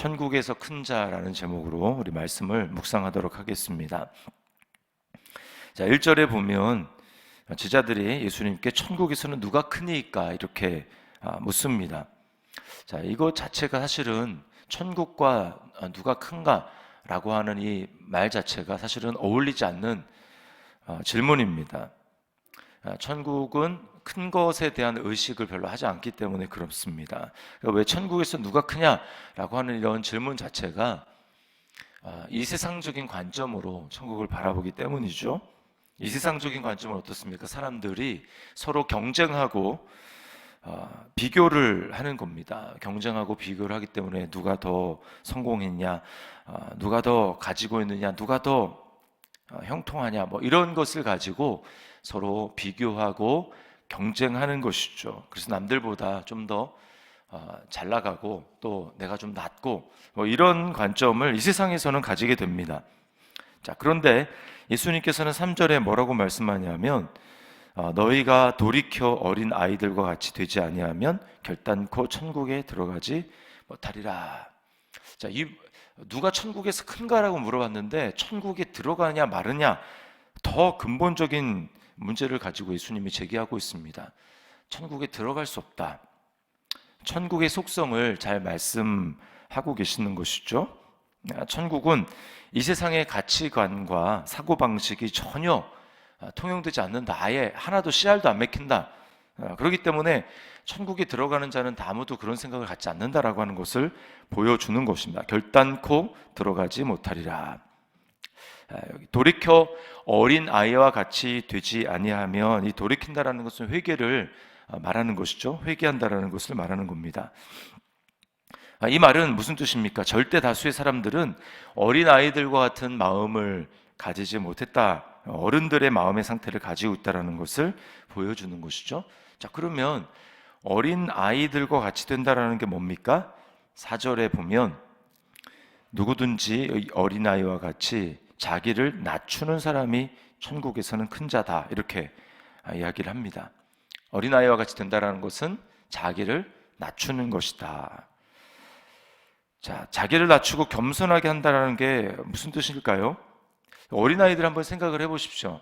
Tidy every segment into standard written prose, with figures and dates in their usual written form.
천국에서 큰 자라는 제목으로 우리 말씀을 묵상하도록 하겠습니다. 자, 1절에 보면 제자들이 예수님께 천국에서는 누가 크니까 이렇게 묻습니다. 자, 이거 자체가 사실은 천국과 누가 큰가라고 하는 이 말 자체가 사실은 어울리지 않는 질문입니다. 천국은 큰 것에 대한 의식을 별로 하지 않기 때문에 그렇습니다. 그러니까 왜 천국에서 누가 크냐라고 하는 이런 질문 자체가 이 세상적인 관점으로 천국을 바라보기 때문이죠. 이 세상적인 관점은 어떻습니까? 사람들이 서로 경쟁하고 비교를 하는 겁니다. 경쟁하고 비교를 하기 때문에 누가 더 성공했냐, 누가 더 가지고 있느냐, 누가 더 형통하냐, 뭐 이런 것을 가지고 서로 비교하고 경쟁하는 것이죠. 그래서 남들보다 좀 더 잘 나가고 또 내가 좀 낫고 뭐 이런 관점을 이 세상에서는 가지게 됩니다. 자, 그런데 예수님께서는 3절에 뭐라고 말씀하냐면 너희가 돌이켜 어린 아이들과 같이 되지 아니하면 결단코 천국에 들어가지 못하리라. 자, 누가 천국에서 큰가라고 물어봤는데 천국에 들어가냐 마느냐 더 근본적인 문제를 가지고 예수님이 제기하고 있습니다. 천국에 들어갈 수 없다. 천국의 속성을 잘 말씀하고 계시는 것이죠. 천국은 이 세상의 가치관과 사고방식이 전혀 통용되지 않는다. 아예 하나도 씨알도 안 맥힌다. 그렇기 때문에 천국에 들어가는 자는 아무도 그런 생각을 갖지 않는다라고 하는 것을 보여주는 것입니다. 결단코 들어가지 못하리라. 돌이켜 어린 아이와 같이 되지 아니하면, 이 돌이킨다라는 것은 회개를 말하는 것이죠. 회개한다라는 것을 말하는 겁니다. 이 말은 무슨 뜻입니까? 절대 다수의 사람들은 어린 아이들과 같은 마음을 가지지 못했다. 어른들의 마음의 상태를 가지고 있다는 것을 보여주는 것이죠. 자, 그러면 어린 아이들과 같이 된다라는 게 뭡니까? 4절에 보면 누구든지 어린아이와 같이 자기를 낮추는 사람이 천국에서는 큰 자다, 이렇게 이야기를 합니다. 어린아이와 같이 된다라는 것은 자기를 낮추는 것이다. 자, 자기를 낮추고 겸손하게 한다는 게 무슨 뜻일까요? 어린아이들 한번 생각을 해보십시오.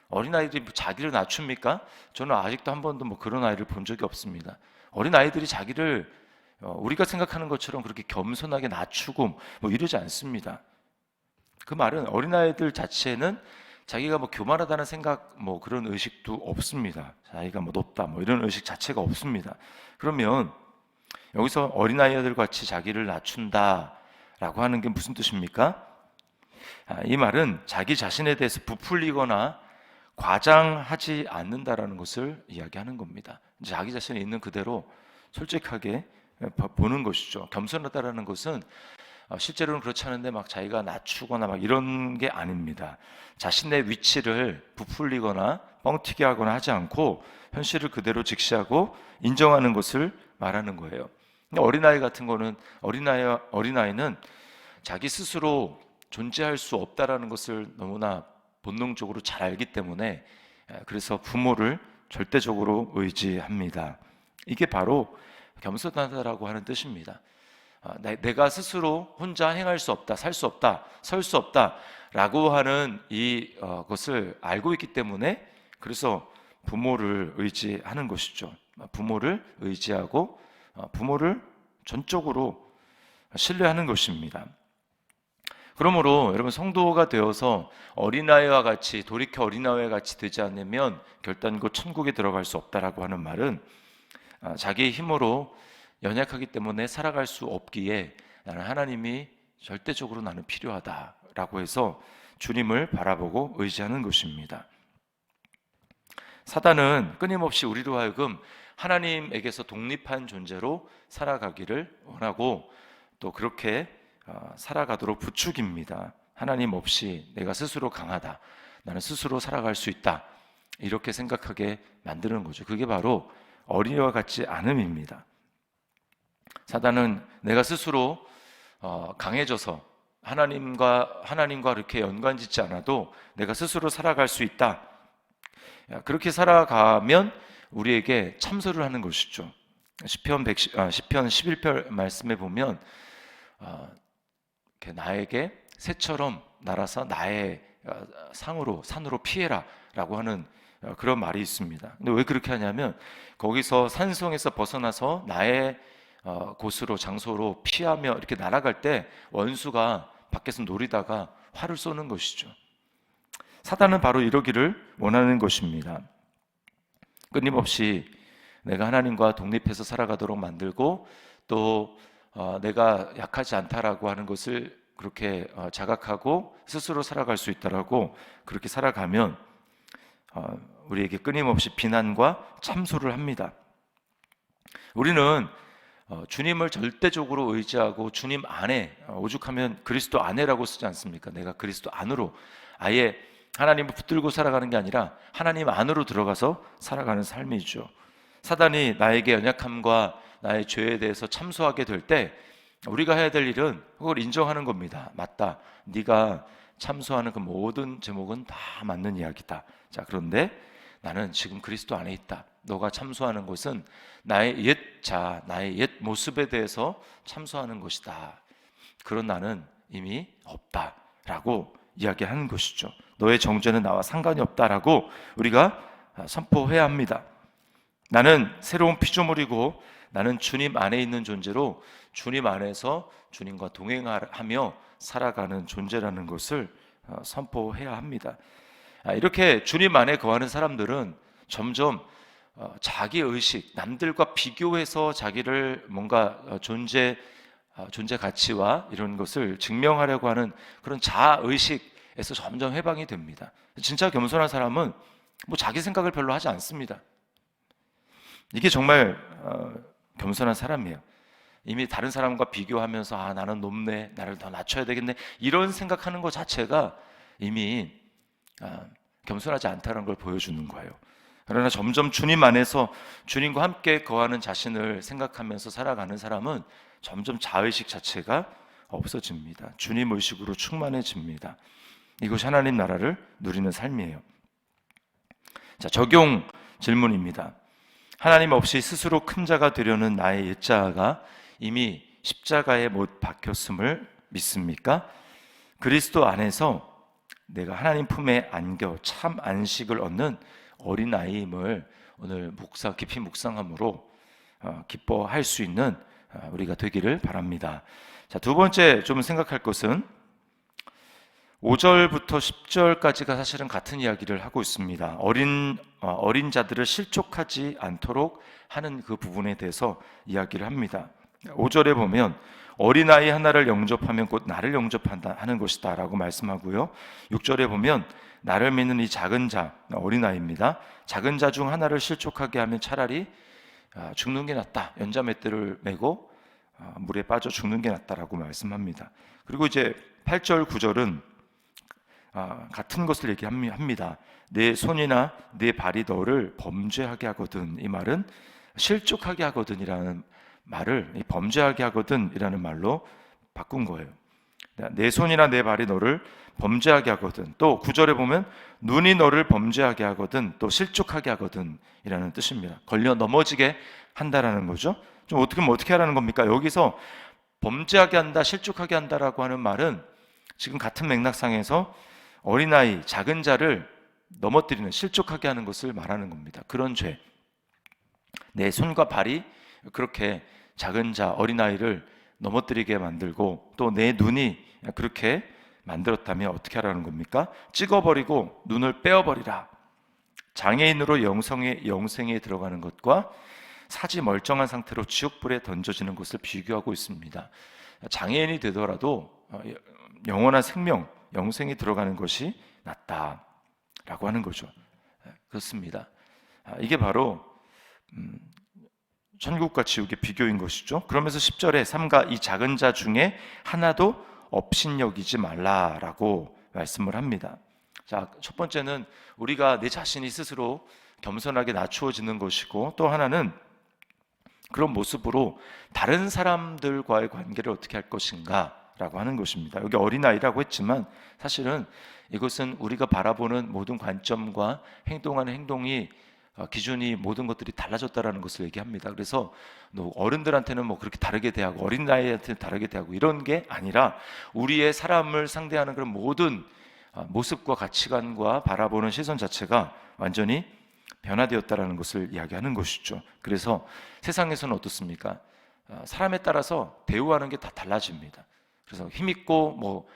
어린아이들이 자기를 낮춥니까? 저는 아직도 한 번도 그런 아이를 본 적이 없습니다. 어린아이들이 자기를 우리가 생각하는 것처럼 그렇게 겸손하게 낮추고 이러지 않습니다. 그 말은 어린아이들 자체는 자기가 교만하다는 생각 그런 의식도 없습니다. 자기가 높다 이런 의식 자체가 없습니다. 그러면 여기서 어린아이들 같이 자기를 낮춘다라고 하는 게 무슨 뜻입니까? 이 말은 자기 자신에 대해서 부풀리거나 과장하지 않는다라는 것을 이야기하는 겁니다. 자기 자신이 있는 그대로 솔직하게 보는 것이죠. 겸손하다라는 것은 실제로는 그렇지 않은데 자기가 낮추거나 이런 게 아닙니다. 자신의 위치를 부풀리거나 뻥튀기 하거나 하지 않고 현실을 그대로 직시하고 인정하는 것을 말하는 거예요. 근데 어린아이 같은 거는 어린아이는 자기 스스로 존재할 수 없다라는 것을 너무나 본능적으로 잘 알기 때문에 그래서 부모를 절대적으로 의지합니다. 이게 바로 겸손하다라고 하는 뜻입니다. 내가 스스로 혼자 행할 수 없다, 살 수 없다, 설 수 없다라고 하는 것을 알고 있기 때문에 그래서 부모를 의지하는 것이죠. 부모를 의지하고 부모를 전적으로 신뢰하는 것입니다. 그러므로 여러분, 성도가 되어서 어린아이와 같이 돌이켜 어린아이와 같이 되지 않으면 결단코 천국에 들어갈 수 없다라고 하는 말은 자기의 힘으로 연약하기 때문에 살아갈 수 없기에 하나님이 절대적으로 나는 필요하다라고 해서 주님을 바라보고 의지하는 것입니다. 사단은 끊임없이 우리로 하여금 하나님에게서 독립한 존재로 살아가기를 원하고 또 그렇게 살아가도록 부추깁니다. 하나님 없이 내가 스스로 강하다, 나는 스스로 살아갈 수 있다, 이렇게 생각하게 만드는 거죠. 그게 바로 어린이와 같지 않음입니다. 사단은 내가 스스로 강해져서 하나님과 이렇게 연관짓지 않아도 내가 스스로 살아갈 수 있다, 그렇게 살아가면 우리에게 참소를 하는 것이죠. 시편 11편 말씀에 보면 이렇게 나에게 새처럼 날아서 나의 산으로 피해라 라고 하는 그런 말이 있습니다. 근데 왜 그렇게 하냐면 거기서 산성에서 벗어나서 나의 곳으로 장소로 피하며 이렇게 날아갈 때 원수가 밖에서 노리다가 활을 쏘는 것이죠. 사단은 바로 이러기를 원하는 것입니다. 끊임없이 내가 하나님과 독립해서 살아가도록 만들고 또 내가 약하지 않다라고 하는 것을 그렇게 자각하고 스스로 살아갈 수 있다라고 그렇게 살아가면 우리에게 끊임없이 비난과 참소를 합니다. 우리는 주님을 절대적으로 의지하고 주님 안에 오죽하면 그리스도 안에라고 쓰지 않습니까? 내가 그리스도 안으로 아예 하나님을 붙들고 살아가는 게 아니라 하나님 안으로 들어가서 살아가는 삶이죠. 사단이 나에게 연약함과 나의 죄에 대해서 참소하게 될 때 우리가 해야 될 일은 그걸 인정하는 겁니다. 맞다. 네가 참소하는 그 모든 제목은 다 맞는 이야기다. 자, 그런데 나는 지금 그리스도 안에 있다. 너가 참소하는 것은 나의 옛 자, 나의 옛 모습에 대해서 참소하는 것이다. 그런 나는 이미 없다라고 이야기하는 것이죠. 너의 정죄는 나와 상관이 없다라고 우리가 선포해야 합니다. 나는 새로운 피조물이고 나는 주님 안에 있는 존재로 주님 안에서 주님과 동행하며 살아가는 존재라는 것을 선포해야 합니다. 이렇게 주님 안에 거하는 사람들은 점점 자기 의식, 남들과 비교해서 자기를 뭔가 존재 가치와 이런 것을 증명하려고 하는 그런 자아 의식에서 점점 해방이 됩니다. 진짜 겸손한 사람은 뭐 자기 생각을 별로 하지 않습니다. 이게 정말 겸손한 사람이에요. 이미 다른 사람과 비교하면서 나는 높네, 나를 더 낮춰야 되겠네, 이런 생각하는 것 자체가 이미 겸손하지 않다는 걸 보여주는 거예요. 그러나 점점 주님 안에서 주님과 함께 거하는 자신을 생각하면서 살아가는 사람은 점점 자의식 자체가 없어집니다. 주님 의식으로 충만해집니다. 이것이 하나님 나라를 누리는 삶이에요. 자, 적용 질문입니다. 하나님 없이 스스로 큰 자가 되려는 나의 옛자아가 이미 십자가에 못 박혔음을 믿습니까? 그리스도 안에서 내가 하나님 품에 안겨 참 안식을 얻는 어린아이임을 오늘 깊이 묵상함으로 기뻐할 수 있는 우리가 되기를 바랍니다. 자, 두 번째 좀 생각할 것은 5절부터 10절까지가 사실은 같은 이야기를 하고 있습니다. 어린 자들을 실족하지 않도록 하는 그 부분에 대해서 이야기를 합니다. 5절에 보면 어린아이 하나를 영접하면 곧 나를 영접한다 하는 것이다 라고 말씀하고요. 6절에 보면 나를 믿는 이 작은 자, 어린아이입니다. 작은 자 중 하나를 실족하게 하면 차라리 죽는 게 낫다. 연자맷대를 메고 물에 빠져 죽는 게 낫다라고 말씀합니다. 그리고 이제 8절, 9절은 같은 것을 얘기합니다. 내 손이나 내 발이 너를 범죄하게 하거든. 이 말은 실족하게 하거든이라는 말을 범죄하게 하거든이라는 말로 바꾼 거예요. 내 손이나 내 발이 너를 범죄하게 하거든. 또 9절에 보면 눈이 너를 범죄하게 하거든. 또 실족하게 하거든 이라는 뜻입니다. 걸려 넘어지게 한다라는 거죠. 좀 어떻게 하라는 겁니까? 여기서 범죄하게 한다, 실족하게 한다라고 하는 말은 지금 같은 맥락상에서 어린아이, 작은 자를 넘어뜨리는, 실족하게 하는 것을 말하는 겁니다. 그런 죄. 내 손과 발이 그렇게 작은 자, 어린아이를 넘어뜨리게 만들고 또 내 눈이 그렇게 만들었다면 어떻게 하라는 겁니까? 찍어버리고 눈을 빼어버리라. 장애인으로 영생에 들어가는 것과 사지 멀쩡한 상태로 지옥불에 던져지는 것을 비교하고 있습니다. 장애인이 되더라도 영원한 생명, 영생에 들어가는 것이 낫다라고 하는 거죠. 그렇습니다. 이게 바로 천국과 지옥의 비교인 것이죠. 그러면서 10절에 삼가 이 작은 자 중에 하나도 업신여기지 말라라고 말씀을 합니다. 자, 첫 번째는 우리가 내 자신이 스스로 겸손하게 낮추어지는 것이고, 또 하나는 그런 모습으로 다른 사람들과의 관계를 어떻게 할 것인가 라고 하는 것입니다. 여기 어린아이라고 했지만 사실은 이것은 우리가 바라보는 모든 관점과 행동하는 행동이 기준이 모든 것들이 달라졌다라는 것을 얘기합니다. 그래서 어른들한테는 뭐 그렇게 다르게 대하고 어린 나이한테는 다르게 대하고 이런 게 아니라 우리의 사람을 상대하는 그런 모든 모습과 가치관과 바라보는 시선 자체가 완전히 변화되었다라는 것을 이야기하는 것이죠. 그래서 세상에서는 어떻습니까? 사람에 따라서 대우하는 게 다 달라집니다. 그래서 힘있고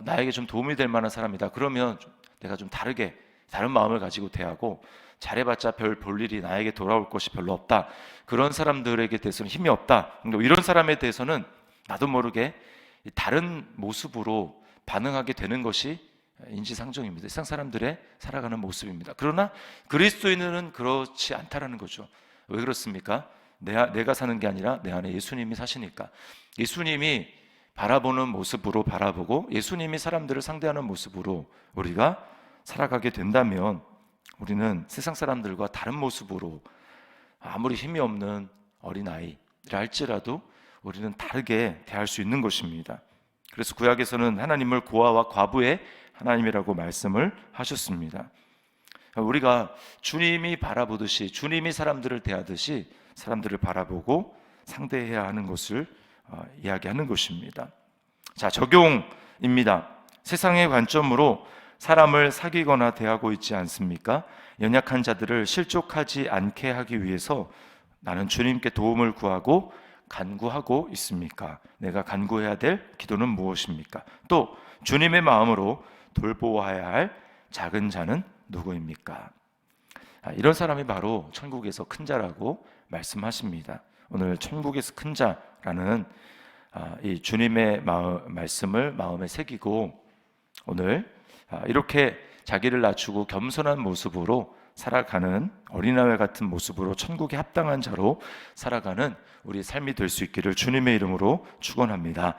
나에게 좀 도움이 될 만한 사람이다. 그러면 내가 좀 다른 마음을 가지고 대하고, 잘해봤자 별 볼 일이 나에게 돌아올 것이 별로 없다. 그런 사람들에게 대해서는 힘이 없다. 이런 사람에 대해서는 나도 모르게 다른 모습으로 반응하게 되는 것이 인지상정입니다. 세상 사람들의 살아가는 모습입니다. 그러나 그리스도인은 그렇지 않다라는 거죠. 왜 그렇습니까? 내가 사는 게 아니라 내 안에 예수님이 사시니까. 예수님이 바라보는 모습으로 바라보고 예수님이 사람들을 상대하는 모습으로 우리가 살아가게 된다면 우리는 세상 사람들과 다른 모습으로, 아무리 힘이 없는 어린아이라 할지라도 우리는 다르게 대할 수 있는 것입니다. 그래서 구약에서는 하나님을 고아와 과부의 하나님이라고 말씀을 하셨습니다. 우리가 주님이 바라보듯이, 주님이 사람들을 대하듯이 사람들을 바라보고 상대해야 하는 것을 이야기하는 것입니다. 자, 적용입니다. 세상의 관점으로 사람을 사귀거나 대하고 있지 않습니까? 연약한 자들을 실족하지 않게 하기 위해서 나는 주님께 도움을 구하고 간구하고 있습니까? 내가 간구해야 될 기도는 무엇입니까? 또 주님의 마음으로 돌보아야 할 작은 자는 누구입니까? 이런 사람이 바로 천국에서 큰 자라고 말씀하십니다. 오늘 천국에서 큰 자라는 이 주님의 말씀을 마음에 새기고 오늘 이렇게 자기를 낮추고 겸손한 모습으로 살아가는 어린아이 같은 모습으로 천국에 합당한 자로 살아가는 우리 삶이 될 수 있기를 주님의 이름으로 축원합니다.